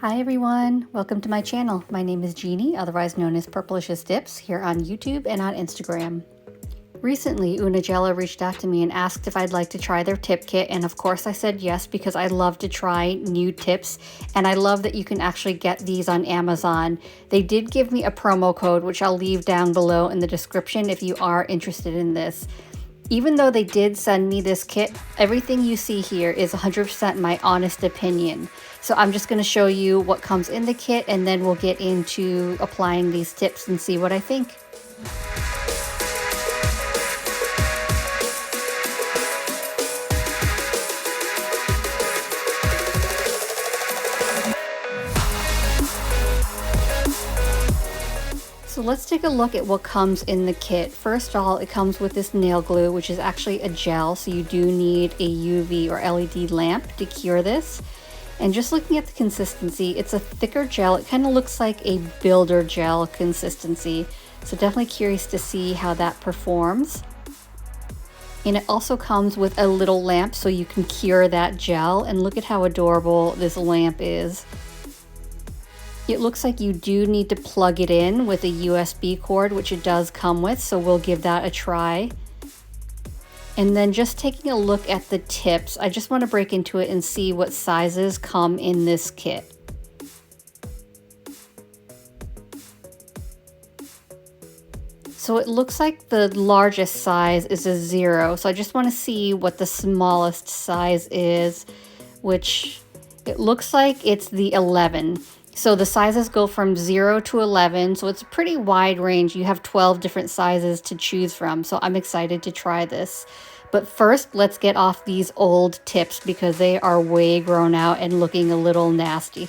Hi everyone, welcome to my channel. My name is Jeannie, otherwise known as Purplicious Dips, here on YouTube and on Instagram. Recently, Una Gella reached out to me and asked if I'd like to try their tip kit, and of course I said yes because I love to try new tips, and I love that you can actually get these on Amazon. They did give me a promo code, which I'll leave down below in the description if you are interested in this. Even though they did send me this kit, everything you see here is 100% my honest opinion. So I'm just going to show you what comes in the kit, and then we'll get into applying these tips and see what I think. So let's take a look at what comes in the kit. First of all, it comes with this nail glue, which is actually a gel, so you do need a UV or LED lamp to cure this. And just looking at the consistency, it's a thicker gel. It kind of looks like a builder gel consistency. So definitely curious to see how that performs. And it also comes with a little lamp so you can cure that gel. And look at how adorable this lamp is. It looks like you do need to plug it in with a USB cord, which it does come with, so we'll give that a try. And then just taking a look at the tips, I just want to break into it and see what sizes come in this kit. So it looks like the largest size is a 0, so I just want to see what the smallest size is, which it looks like it's the 11. So the sizes go from 0 to 11, so it's a pretty wide range. You have 12 different sizes to choose from, so I'm excited to try this. But first, let's get off these old tips because they are way grown out and looking a little nasty.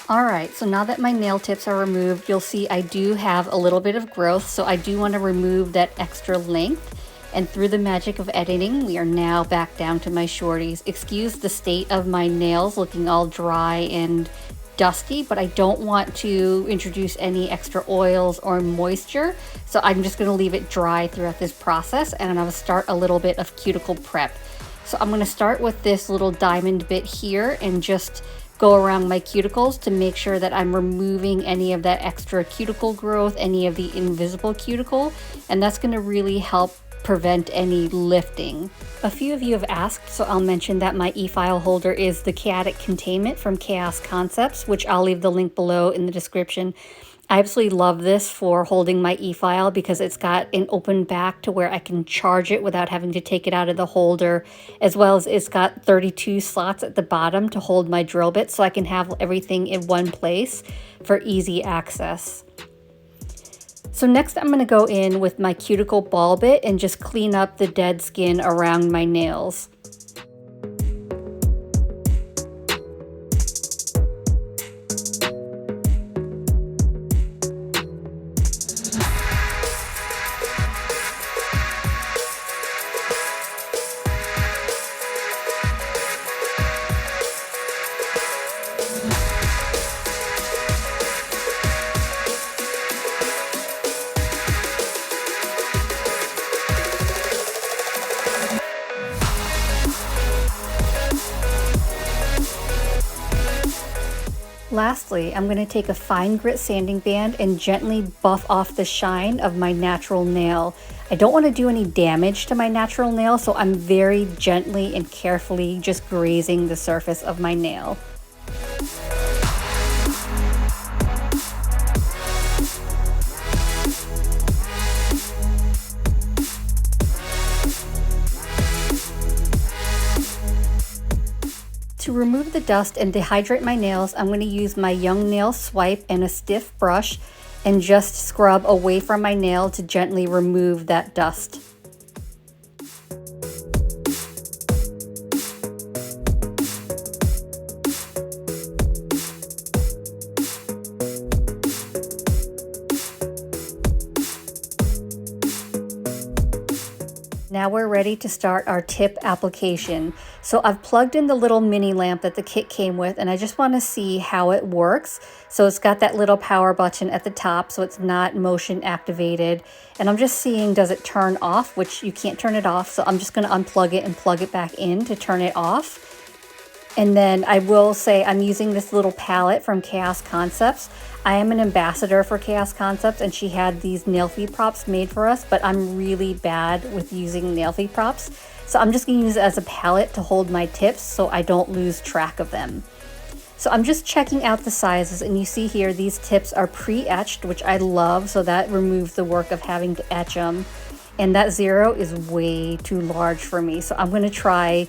Alright, so now that my nail tips are removed, you'll see I do have a little bit of growth, so I do want to remove that extra length. And through the magic of editing, we are now back down to my shorties. Excuse the state of my nails looking all dry and dusty, but I don't want to introduce any extra oils or moisture, so I'm just going to leave it dry throughout this process, and I'm going to start a little bit of cuticle prep. So I'm going to start with this little diamond bit here and just go around my cuticles to make sure that I'm removing any of that extra cuticle growth, any of the invisible cuticle, and that's going to really help prevent any lifting. A few of you have asked, so I'll mention that my e-file holder is the chaotic containment from Chaos Concepts, which I'll leave the link below in the description. I absolutely love this for holding my e-file because it's got an open back to where I can charge it without having to take it out of the holder, as well as it's got 32 slots at the bottom to hold my drill bit, so I can have everything in one place for easy access. So next I'm going to go in with my cuticle ball bit and just clean up the dead skin around my nails. Lastly, I'm going to take a fine grit sanding band and gently buff off the shine of my natural nail. I don't want to do any damage to my natural nail, so I'm very gently and carefully just grazing the surface of my nail. To remove the dust and dehydrate my nails, I'm going to use my Young Nail Swipe and a stiff brush and just scrub away from my nail to gently remove that dust. Now we're ready to start our tip application. So I've plugged in the little mini lamp that the kit came with, and I just want to see how it works. So it's got that little power button at the top, so it's not motion activated. And I'm just seeing, does it turn off, which you can't turn it off. So I'm just going to unplug it and plug it back in to turn it off. And then I will say I'm using this little palette from Chaos Concepts. I am an ambassador for Chaos Concepts, and she had these nail feed props made for us, but I'm really bad with using nail feed props. So I'm just gonna use it as a palette to hold my tips so I don't lose track of them. So I'm just checking out the sizes, and you see here these tips are pre-etched, which I love, so that removes the work of having to etch them. And that 0 is way too large for me, so I'm gonna try,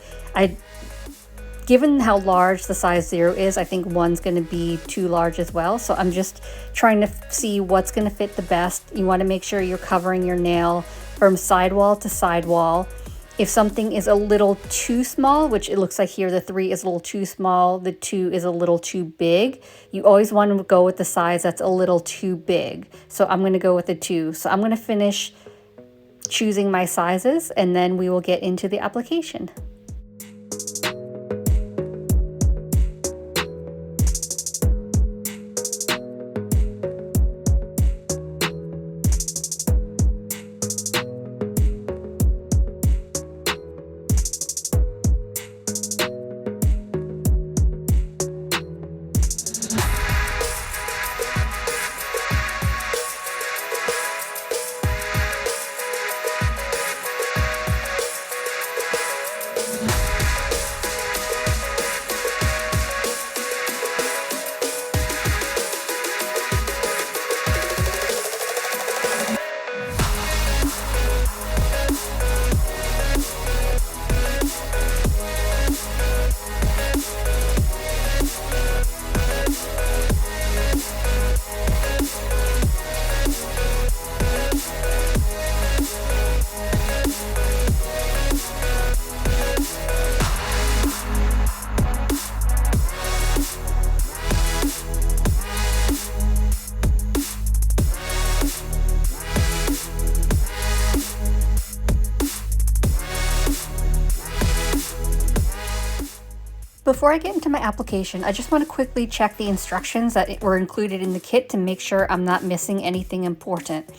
given how large the size 0 is, I think 1's gonna be too large as well. So I'm just trying to see what's gonna fit the best. You wanna make sure you're covering your nail from sidewall to sidewall. If something is a little too small, which it looks like here the 3 is a little too small, the 2 is a little too big, you always want to go with the size that's a little too big. So I'm going to go with the 2. So I'm going to finish choosing my sizes, and then we will get into the application. Before I get into my application, I just want to quickly check the instructions that were included in the kit to make sure I'm not missing anything important.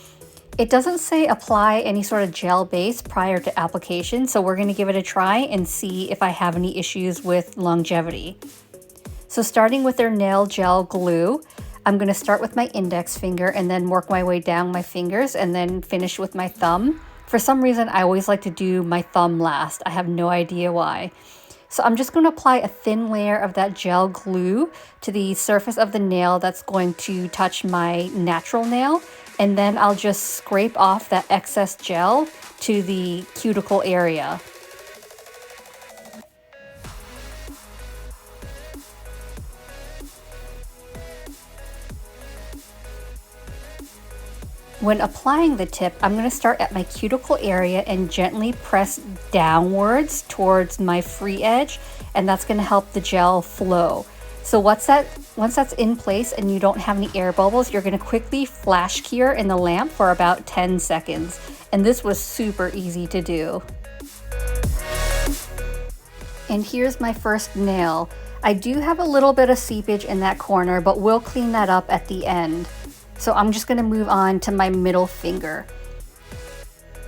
It doesn't say apply any sort of gel base prior to application, so we're going to give it a try and see if I have any issues with longevity. So starting with their nail gel glue, I'm going to start with my index finger and then work my way down my fingers and then finish with my thumb. For some reason, I always like to do my thumb last. I have no idea why. So I'm just going to apply a thin layer of that gel glue to the surface of the nail that's going to touch my natural nail. And then I'll just scrape off that excess gel to the cuticle area. When applying the tip, I'm going to start at my cuticle area and gently press downwards towards my free edge, and that's going to help the gel flow. So once that's in place and you don't have any air bubbles, you're going to quickly flash cure in the lamp for about 10 seconds. And this was super easy to do. And here's my first nail. I do have a little bit of seepage in that corner, but we'll clean that up at the end. So I'm just going to move on to my middle finger.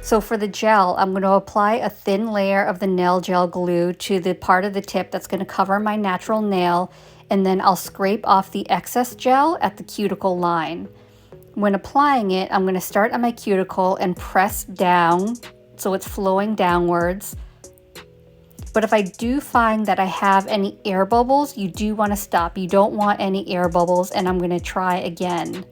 So for the gel, I'm going to apply a thin layer of the nail gel glue to the part of the tip that's going to cover my natural nail, and then I'll scrape off the excess gel at the cuticle line. When applying it, I'm going to start on my cuticle and press down so it's flowing downwards. But if I do find that I have any air bubbles, you do want to stop. You don't want any air bubbles, and I'm going to try again.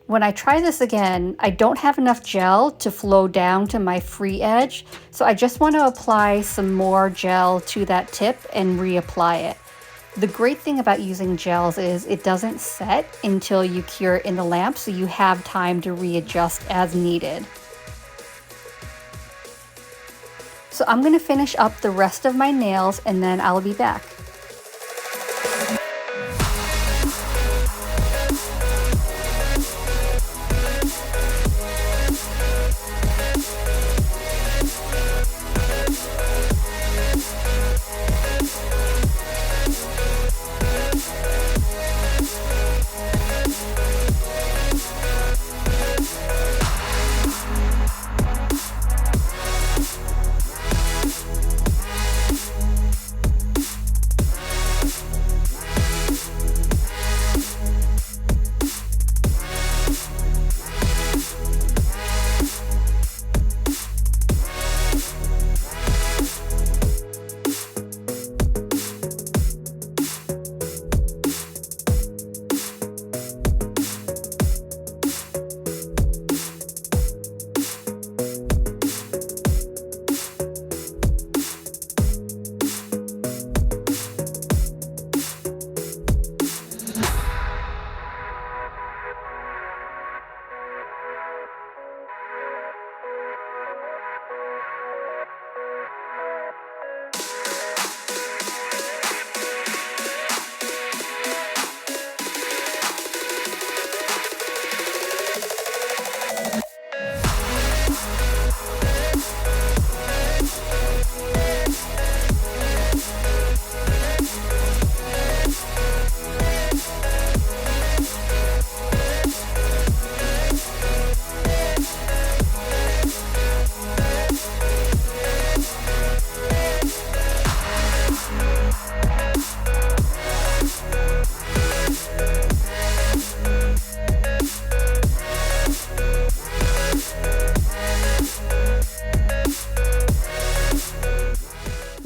When I try this again, I don't have enough gel to flow down to my free edge, so I just want to apply some more gel to that tip and reapply it. The great thing about using gels is it doesn't set until you cure it in the lamp, so you have time to readjust as needed. So I'm going to finish up the rest of my nails and then I'll be back.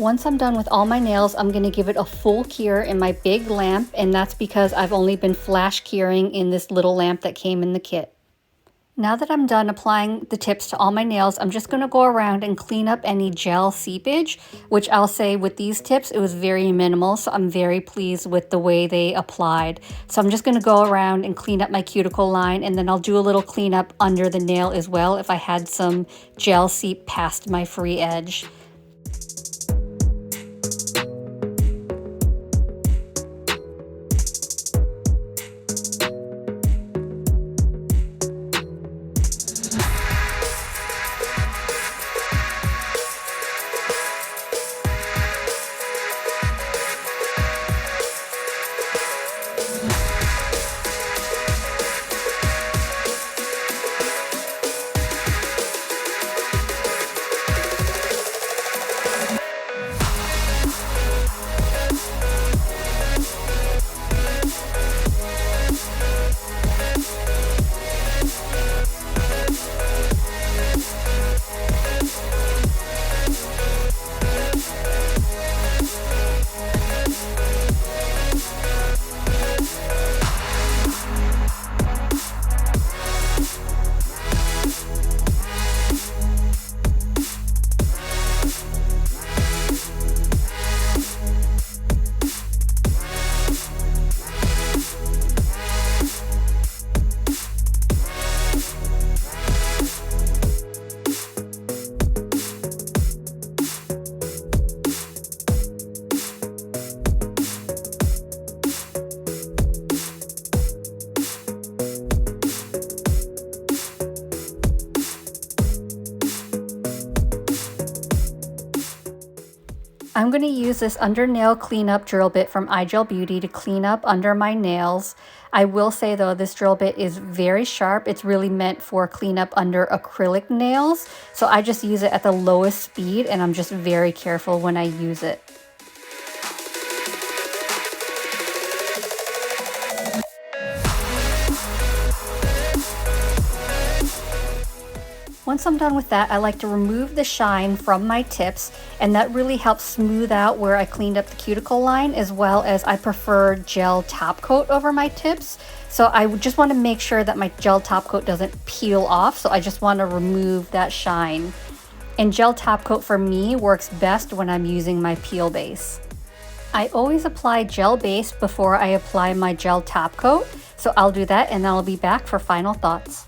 Once I'm done with all my nails, I'm going to give it a full cure in my big lamp, and that's because I've only been flash curing in this little lamp that came in the kit. Now that I'm done applying the tips to all my nails, I'm just going to go around and clean up any gel seepage, which I'll say with these tips, it was very minimal, so I'm very pleased with the way they applied. So I'm just going to go around and clean up my cuticle line, and then I'll do a little cleanup under the nail as well if I had some gel seep past my free edge. I'm going to use this under nail cleanup drill bit from iGel Beauty to clean up under my nails. I will say though, this drill bit is very sharp. It's really meant for cleanup under acrylic nails. So I just use it at the lowest speed, and I'm just very careful when I use it. Once I'm done with that, I like to remove the shine from my tips, and that really helps smooth out where I cleaned up the cuticle line, as well as I prefer gel top coat over my tips. So I just want to make sure that my gel top coat doesn't peel off, so I just want to remove that shine. And gel top coat for me works best when I'm using my peel base. I always apply gel base before I apply my gel top coat, so I'll do that and then I'll be back for final thoughts.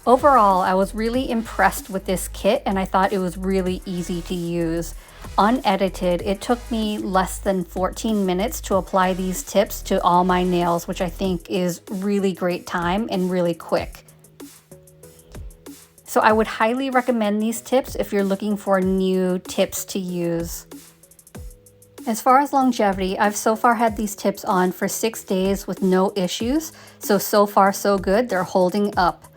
Overall, I was really impressed with this kit, and I thought it was really easy to use. Unedited, it took me less than 14 minutes to apply these tips to all my nails, which I think is really great time and really quick. So I would highly recommend these tips if you're looking for new tips to use. As far as longevity, I've so far had these tips on for 6 days with no issues. So far so good, they're holding up.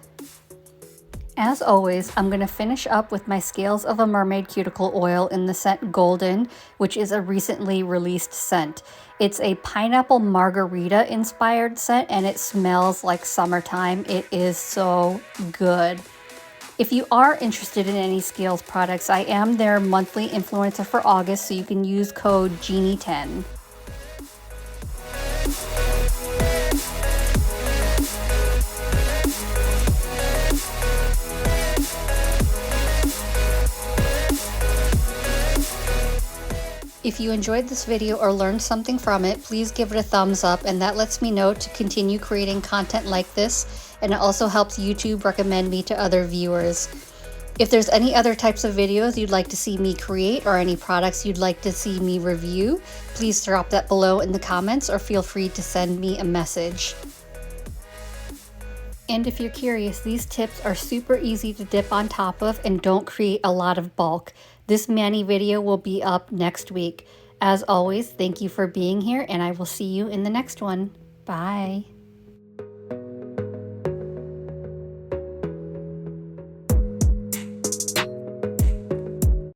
As always, I'm going to finish up with my Scales of a Mermaid Cuticle Oil in the scent Golden, which is a recently released scent. It's a pineapple margarita inspired scent and it smells like summertime. It is so good. If you are interested in any Scales products, I am their monthly influencer for August, so you can use code GENIE10. If you enjoyed this video or learned something from it, please give it a thumbs up, and that lets me know to continue creating content like this, and it also helps YouTube recommend me to other viewers. If there's any other types of videos you'd like to see me create or any products you'd like to see me review, please drop that below in the comments or feel free to send me a message. And if you're curious, these tips are super easy to dip on top of and don't create a lot of bulk. This mani video will be up next week. As always, thank you for being here, and I will see you in the next one. Bye.